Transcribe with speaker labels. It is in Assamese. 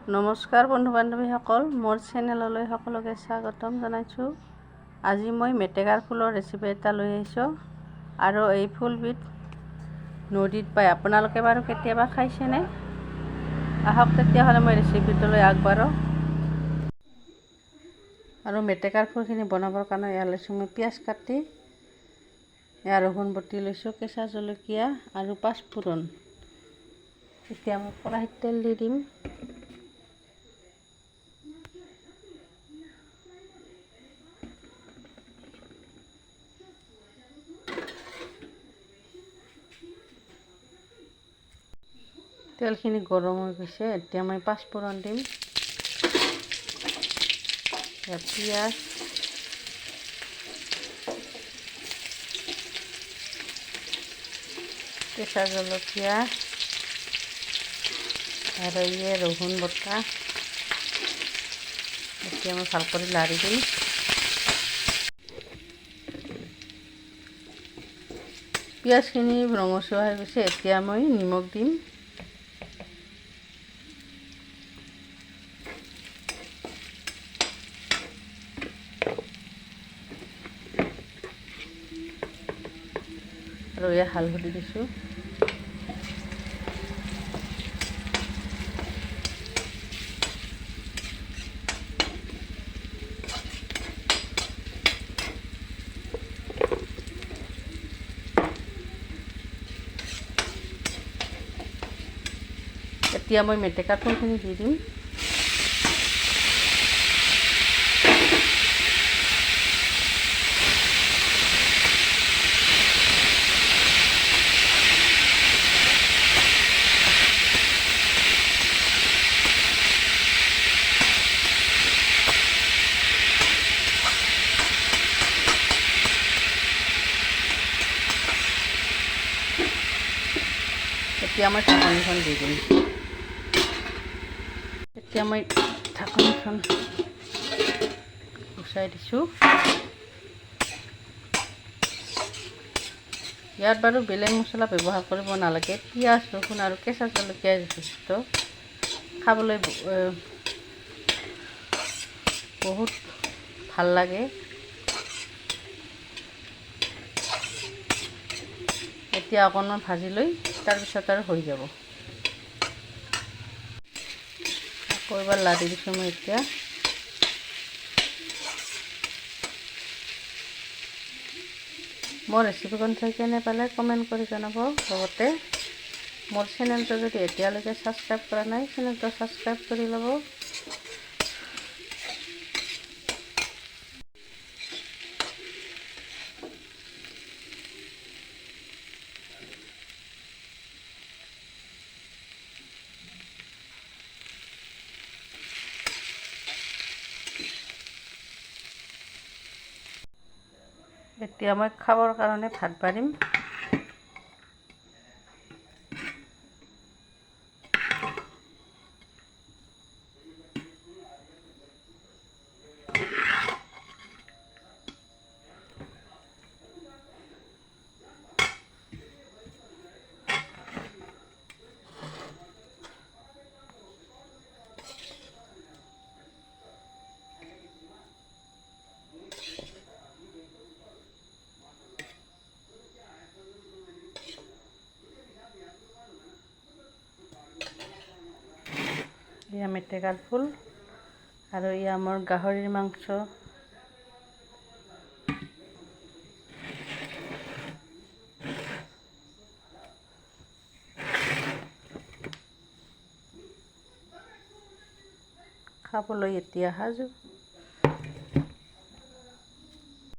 Speaker 1: নমস্কাৰ বন্ধু বান্ধৱীসকল, মোৰ চেনেললৈ সকলোকে স্বাগতম জনাইছোঁ। আজি মই মেটেকাৰ ফুলৰ ৰেচিপি এটা লৈ আহিছোঁ আৰু এই ফুলবিধ নদীত পায়। আপোনালোকে বাৰু কেতিয়াবা খাইছেনে? আহক তেতিয়াহ'লে মই ৰেচিপিটোলৈ আগবাঢ়োঁ। আৰু মেটেকাৰ ফুলখিনি বনাবৰ কাৰণে এয়া লৈছোঁ মই পিঁয়াজ কাটি, এয়া ৰহুন বটি লৈছোঁ, কেঁচা জলকীয়া আৰু পাঁচফোৰণ। এতিয়া মই কেৰাহীত তেল দি দিম। তেলখিনি গৰম হৈ গৈছে, এতিয়া মই পাঁচফোৰণ দিম। পিঁয়াজ, কেঁচা জলকীয়া আৰু ৰহুন বটা, এতিয়া মই ভাল কৰি লাৰি দিম। পিঁয়াজখিনি ৰঙচুৱা হৈ গৈছে, এতিয়া মই নিমখ দিম। আৰু এয়া হালধি দিছোঁ। এতিয়া মই মেটেকা ফুলখিনি দি দিম। এতিয়া মই ঢাকনিখন দি দিম। এতিয়া মই ঢাকনিখন গুচাই দিছোঁ। ইয়াত বাৰু বেলেগ মছলা ব্যৱহাৰ কৰিব নালাগে। পিঁয়াজ, ৰচুন আৰু কেঁচা জলকীয়াই যথেষ্ট। খাবলৈ বহুত ভাল লাগে। এতিয়া অকণমান ভাজি লৈ তাৰপিছত আৰু হৈ যাব। আকৌ এবাৰ লাৰি দিছোঁ মই এতিয়া। মোৰ ৰেচিপিখন চাই কেনে পালে কমেণ্ট কৰি জনাব। লগতে মোৰ চেনেলটো যদি এতিয়ালৈকে ছাবস্ক্ৰাইব কৰা নাই, চেনেলটো ছাবস্ক্ৰাইব কৰি ল'ব। এতিয়া মই খাবৰ কাৰণে ভাত বাঢ়িম। এয়া মেটেকাৰ ফুল আৰু এয়া মোৰ গাহৰিৰ মাংস। খাবলৈ এতিয়া সাজু।